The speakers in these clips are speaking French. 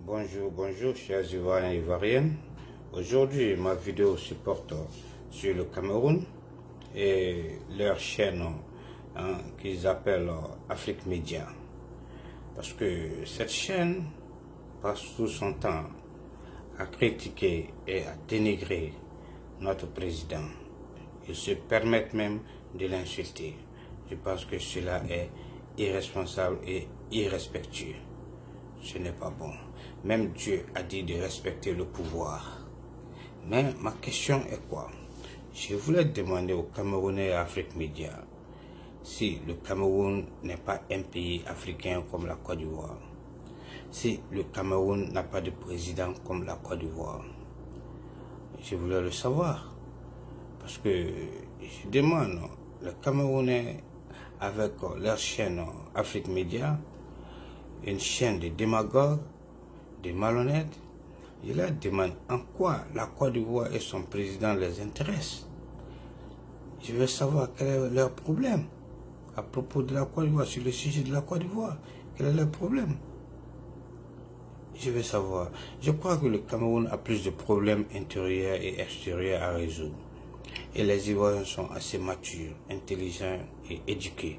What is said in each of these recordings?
Bonjour chers Ivoiriens et Ivoiriennes. Aujourd'hui, ma vidéo se porte sur le Cameroun et leur chaîne qu'ils appellent Afrique Média. Parce que cette chaîne passe tout son temps à critiquer et à dénigrer notre président. Ils se permettent même de l'insulter. Je pense que cela est irresponsable et irrespectueux. Ce n'est pas bon. Même Dieu a dit de respecter le pouvoir. Mais ma question est quoi? Je voulais demander aux Camerounais et à Afrique Média si le Cameroun n'est pas un pays africain comme la Côte d'Ivoire, si le Cameroun n'a pas de président comme la Côte d'Ivoire. Je voulais le savoir. Parce que je demande, les Camerounais avec leur chaîne Afrique Média, une chaîne de démagogues, de malhonnêtes, je leur demande en quoi la Côte d'Ivoire et son président les intéressent. Je veux savoir quel est leur problème à propos de la Côte d'Ivoire, sur le sujet de la Côte d'Ivoire. Quel est leur problème? Je veux savoir. Je crois que le Cameroun a plus de problèmes intérieurs et extérieurs à résoudre. Et les Ivoiriens sont assez matures, intelligents et éduqués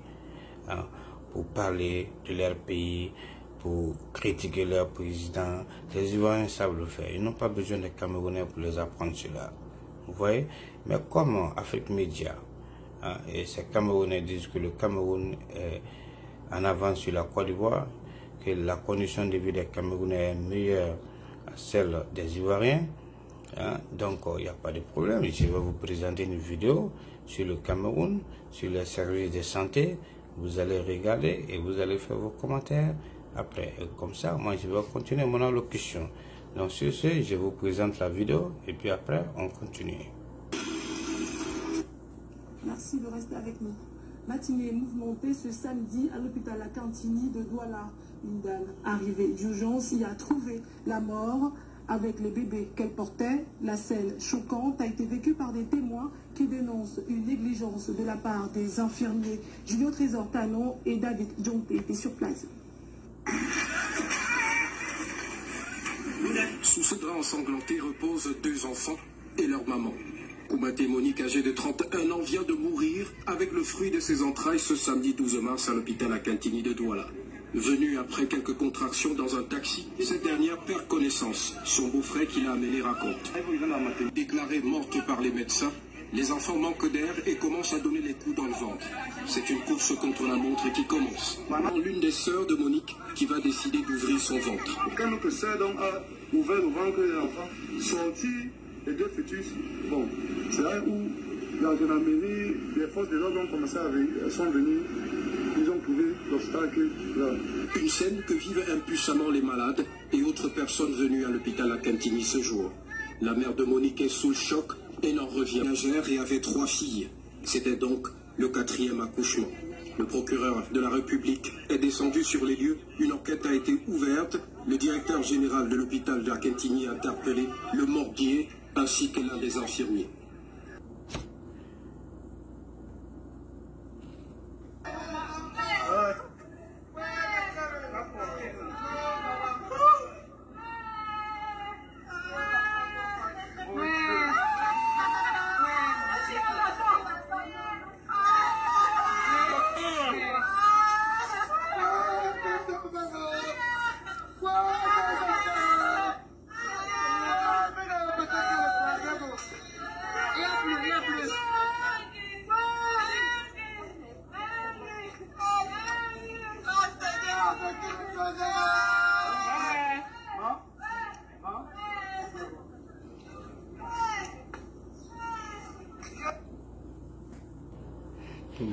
pour parler de leur pays, pour critiquer leur président. Les Ivoiriens savent le faire. Ils n'ont pas besoin de Camerounais pour les apprendre cela. Vous voyez? Mais comme Afrique Média et ces Camerounais disent que le Cameroun est en avance sur la Côte d'Ivoire, que la condition de vie des Camerounais est meilleure à celle des Ivoiriens, donc il n'y a pas de problème. Je vais vous présenter une vidéo sur le Cameroun, sur les services de santé. Vous allez regarder et vous allez faire vos commentaires après. Et comme ça, moi je vais continuer mon allocution. Donc sur ce, je vous présente la vidéo et puis après on continue. Merci de rester avec nous. Matinée mouvementée ce samedi à l'hôpital Akantini de Douala. Une dame arrivée d'urgence y a trouvé la mort avec le bébé qu'elle portait. La scène choquante a été vécue par des témoins qui dénoncent une négligence de la part des infirmiers. Julio Trésor Tanon et David Djompe étaient sur place. Sous ce drap ensanglanté reposent deux enfants et leur maman. Koumaté Monique, âgée de 31 ans, vient de mourir avec le fruit de ses entrailles ce samedi 12 mars à l'hôpital Akantini de Douala. Venue après quelques contractions dans un taxi, cette dernière perd connaissance. Son beau-frère qui l'a amené raconte. Déclarée morte par les médecins, les enfants manquent d'air et commencent à donner les coups dans le ventre. C'est une course contre la montre qui commence. L'une des sœurs de Monique qui va décider d'ouvrir son ventre. Quand notre sœur a ouvert le ventre de l'enfant, sorti les deux fœtus, bon, c'est là où la gendarmerie, les forces de l'ordre ont commencé à venir, elles sont venues, ils ont trouvé l'obstacle là. Une scène que vivent impuissamment les malades et autres personnes venues à l'hôpital Akantini ce jour. La mère de Monique est sous le choc et n'en revient pas et avait 3 filles. C'était donc le 4e accouchement. Le procureur de la République est descendu sur les lieux. Une enquête a été ouverte. Le directeur général de l'hôpital d'Akantini a interpellé le morguier ainsi que l'un des infirmiers.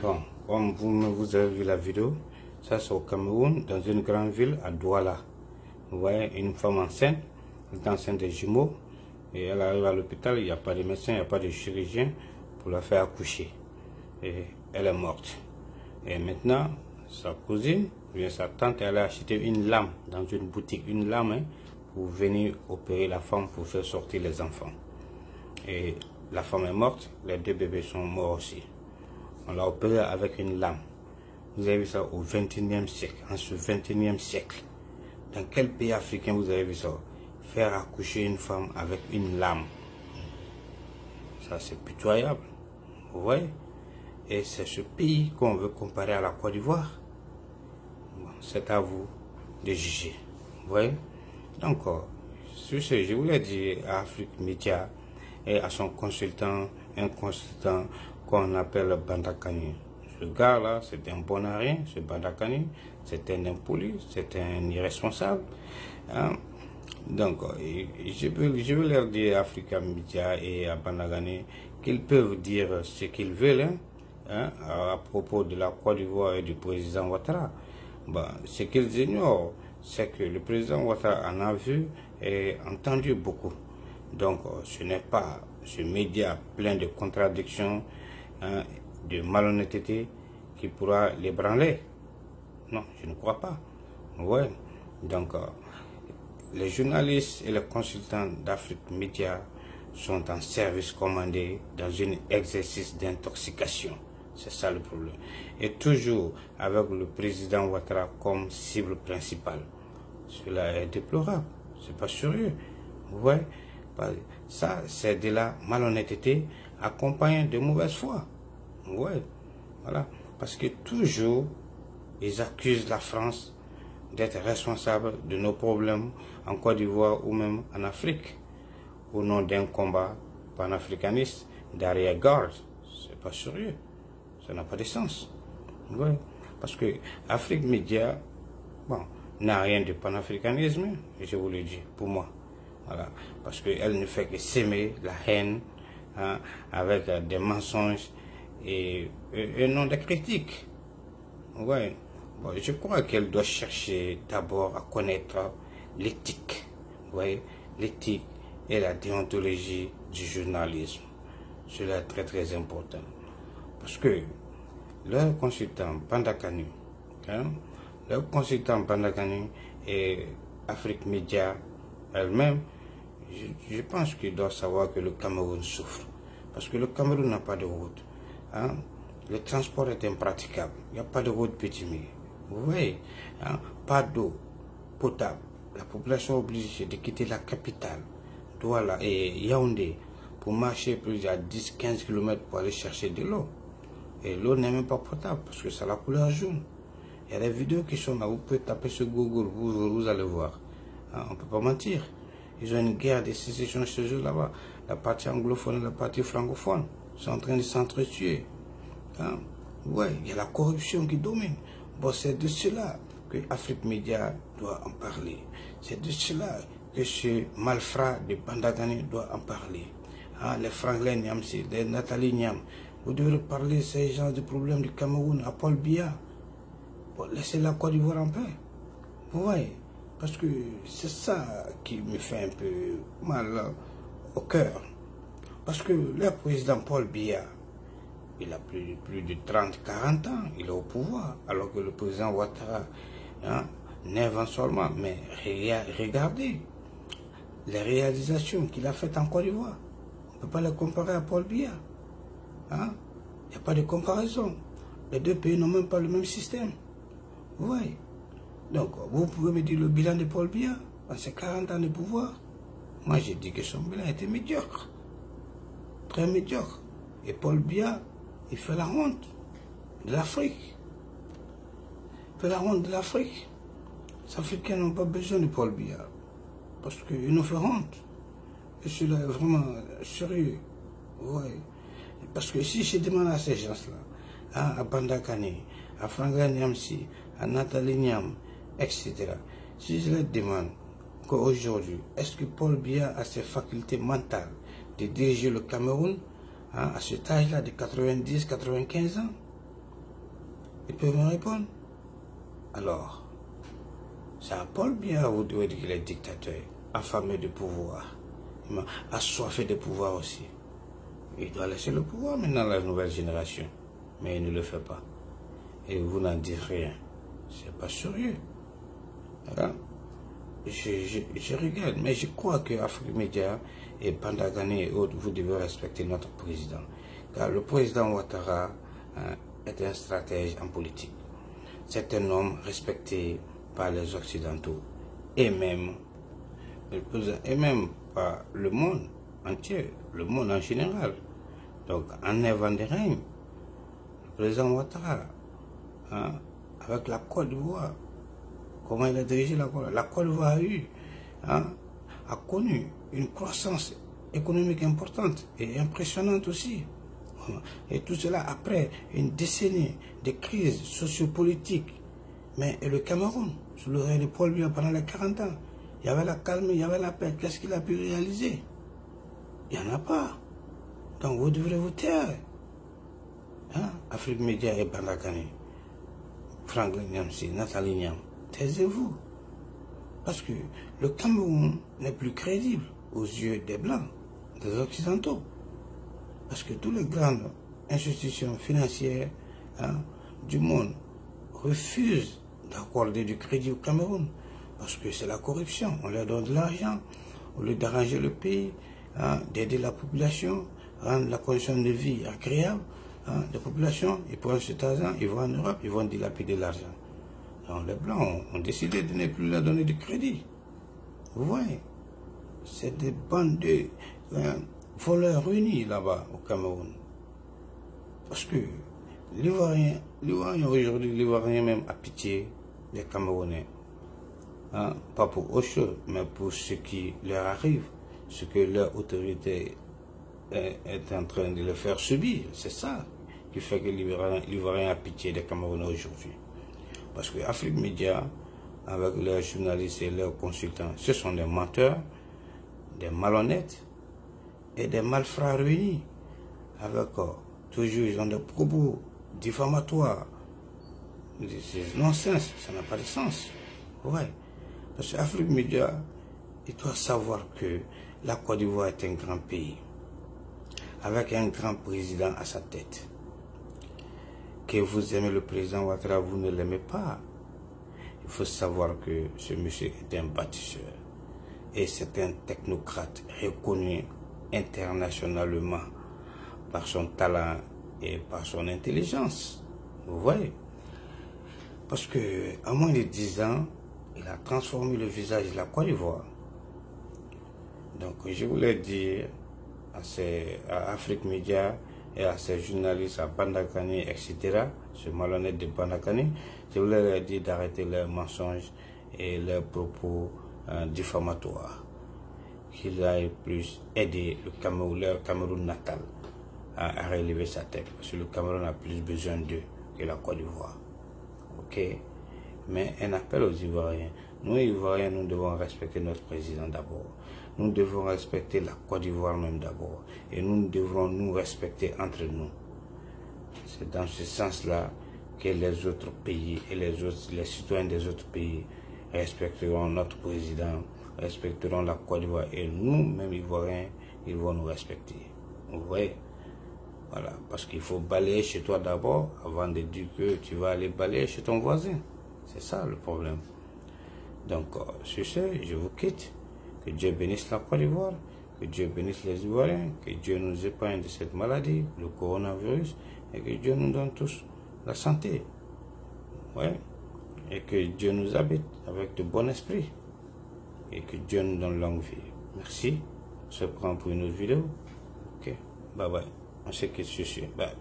Bon, comme vous avez vu la vidéo, ça c'est au Cameroun, dans une grande ville à Douala. Vous voyez une femme enceinte, elle est enceinte des jumeaux, et elle arrive à l'hôpital, il n'y a pas de médecin, il n'y a pas de chirurgien pour la faire accoucher. Et elle est morte. Et maintenant, sa cousine, ou bien sa tante, elle a acheté une lame dans une boutique, une lame pour venir opérer la femme pour faire sortir les enfants. Et la femme est morte, les 2 bébés sont morts aussi. On l'a opéré avec une lame. Vous avez vu ça au 21e siècle, en ce 21e siècle. Dans quel pays africain vous avez vu ça? Faire accoucher une femme avec une lame. Ça, c'est pitoyable. Vous voyez? Et c'est ce pays qu'on veut comparer à la Côte d'Ivoire. Bon, c'est à vous de juger. Vous voyez? Donc, sur ce, je voulais dire à Afrique Média et à son consultant, un consultant qu'on appelle Bandakani. Ce gars-là, c'est un bon à rien, ce Bandakani. C'est un impoli, c'est un irresponsable. Hein? Donc, je veux leur dire à Africa Media et à Bandakani qu'ils peuvent dire ce qu'ils veulent à propos de la Côte d'Ivoire et du président Ouattara. Bon, ce qu'ils ignorent, c'est que le président Ouattara en a vu et entendu beaucoup. Donc, ce n'est pas ce média plein de contradictions, de malhonnêteté qui pourra l'ébranler. Non, je ne crois pas. Ouais. Donc, les journalistes et les consultants d'Afrique Média sont en service commandé dans un exercice d'intoxication. C'est ça le problème. Et toujours avec le président Ouattara comme cible principale. Cela est déplorable. C'est pas sérieux. Vous voyez? Ça, c'est de la malhonnêteté accompagnée de mauvaise foi. Ouais. Voilà. Parce que toujours, ils accusent la France d'être responsable de nos problèmes en Côte d'Ivoire ou même en Afrique, au nom d'un combat panafricaniste d'arrière-garde. C'est pas sérieux. Ça n'a pas de sens. Ouais. Parce que Afrique Média, bon, n'a rien de panafricanisme, je vous le dis, pour moi. Voilà. Parce qu'elle ne fait que s'aimer la haine avec des mensonges et non des critiques. Ouais. Bon, je crois qu'elle doit chercher d'abord à connaître l'éthique. Vous voyez, l'éthique et la déontologie du journalisme. Cela est très très important. Parce que leur consultant Bandakani, et Afrique Média elle-même, je pense qu'ils doivent savoir que le Cameroun souffre. Parce que le Cameroun n'a pas de route. Le transport est impraticable. Il n'y a pas de route pétimée. Vous voyez, pas d'eau potable. La population est obligée de quitter la capitale, Douala et Yaoundé, pour marcher plus de 10-15 km pour aller chercher de l'eau. Et l'eau n'est même pas potable parce que c'est la couleur jaune. Il y a des vidéos qui sont là, vous pouvez taper sur Google, vous allez voir. On ne peut pas mentir. Ils ont une guerre de sécession chez eux là-bas. La partie anglophone et la partie francophone sont en train de s'entretuer. Ouais, il y a la corruption qui domine. Bon, c'est de cela que Afrique Média doit en parler. C'est de cela que ce malfrat de Bandakani doit en parler. Les Franklin Niamsi, les Nathalie Niam. Vous devez parler ces gens du problème du Cameroun à Paul Biya. Bon, laissez la Côte d'Ivoire en paix. Vous voyez, parce que c'est ça qui me fait un peu mal au cœur. Parce que le président Paul Biya, il a plus de 30-40 ans, il est au pouvoir, alors que le président Ouattara, 9 ans seulement, mais regardez les réalisations qu'il a faites en Côte d'Ivoire. On ne peut pas les comparer à Paul Biya. Il n'y a pas de comparaison. Les deux pays n'ont même pas le même système. Oui. Donc, vous pouvez me dire le bilan de Paul Biya, dans ses 40 ans de pouvoir. Moi, j'ai dit que son bilan était médiocre. Très médiocre. Et Paul Biya, il fait la honte de l'Afrique. Il fait la honte de l'Afrique. Les Africains n'ont pas besoin de Paul Biya. Parce qu'il nous fait honte. Et cela est vraiment sérieux. Oui. Parce que si je demande à ces gens-là, à Bandakani, à Franklin Niamsi, à Nathalie Niam, etc., si je leur demande qu'aujourd'hui, est-ce que Paul Biya a ses facultés mentales de diriger le Cameroun à cet âge-là de 90-95 ans, ils peuvent me répondre. Alors, c'est à Paul Biya, vous devez dire qu'il est dictateur, affamé de pouvoir, assoiffé de pouvoir aussi. Il doit laisser le pouvoir maintenant à la nouvelle génération. Mais il ne le fait pas. Et vous n'en dites rien. C'est pas sérieux. Je regarde, mais je crois que Afrique Média et Bandakani et autres, vous devez respecter notre président. Car le président Ouattara est un stratège en politique. C'est un homme respecté par les Occidentaux. et même par le monde entier, le monde en général. Donc, en avant des règnes, le président Ouattara, hein, avec la Côte d'Ivoire, comment il a dirigé la Côte d'Ivoire? La Côte d'Ivoire a connu une croissance économique importante et impressionnante aussi. Et tout cela après une décennie de crises sociopolitiques. Mais et le Cameroun, sous le règne de Paul Biya pendant les 40 ans, il y avait la calme, il y avait la paix. Qu'est-ce qu'il a pu réaliser? Il n'y en a pas. Donc vous devrez vous taire. Hein? Afrique Média et Bandakani, Franklin Nyamsi, Nathalie Nyam, taisez-vous. Parce que le Cameroun n'est plus crédible aux yeux des Blancs, des Occidentaux. Parce que toutes les grandes institutions financières du monde refusent d'accorder du crédit au Cameroun. Parce que c'est la corruption. On leur donne de l'argent au lieu d'arranger le pays, d'aider la population, rendre la condition de vie agréable des populations. Ils prennent cet argent, ils vont en Europe, ils vont dilapider l'argent. Donc les Blancs ont décidé de ne plus leur donner de crédit. Vous voyez, c'est des bandes de voleurs réunis là-bas au Cameroun. Parce que l'Ivoirien aujourd'hui, l'Ivoirien même a pitié des Camerounais. Pas pour autre chose, mais pour ce qui leur arrive, ce que leur autorité est en train de leur faire subir. C'est ça qui fait que l'Ivoirien a pitié des Camerounais aujourd'hui. Parce que Afrique Média, avec leurs journalistes et leurs consultants, ce sont des menteurs, des malhonnêtes et des malfrats réunis. Avec toujours, ils ont des propos diffamatoires. C'est non-sens, ça n'a pas de sens. Ouais. Parce que Afrique Média, il doit savoir que la Côte d'Ivoire est un grand pays, avec un grand président à sa tête. Que vous aimez le président Ouattara, vous ne l'aimez pas. Il faut savoir que ce monsieur est un bâtisseur. Et c'est un technocrate reconnu internationalement par son talent et par son intelligence. Vous voyez? Parce que à moins de 10 ans, il a transformé le visage de la Côte d'Ivoire. Donc je voulais dire à Afrique Média et à ces journalistes, à Bandakani, etc., ce malhonnête de Bandakani, je voulais leur dire d'arrêter leurs mensonges et leurs propos diffamatoires. Qu'ils aillent plus aider le Cameroun, leur Cameroun natal à relever sa tête. Parce que le Cameroun a plus besoin d'eux que la Côte d'Ivoire. Ok? Mais un appel aux Ivoiriens. Nous, Ivoiriens, nous devons respecter notre président d'abord. Nous devons respecter la Côte d'Ivoire même d'abord. Et nous devrons nous respecter entre nous. C'est dans ce sens-là que les autres pays et les citoyens des autres pays respecteront notre président, respecteront la Côte d'Ivoire. Et nous, même Ivoiriens, ils vont nous respecter. Vous voyez? Voilà. Parce qu'il faut balayer chez toi d'abord avant de dire que tu vas aller balayer chez ton voisin. C'est ça le problème. Donc, sur ce, je vous quitte. Que Dieu bénisse la Côte d'Ivoire, que Dieu bénisse les Ivoiriens, que Dieu nous épargne de cette maladie, le coronavirus, et que Dieu nous donne tous la santé. Ouais. Et que Dieu nous habite avec de bon esprit. Et que Dieu nous donne longue vie. Merci. On se prend pour une autre vidéo. Ok. Bye bye. On se quitte sur ce. Bye.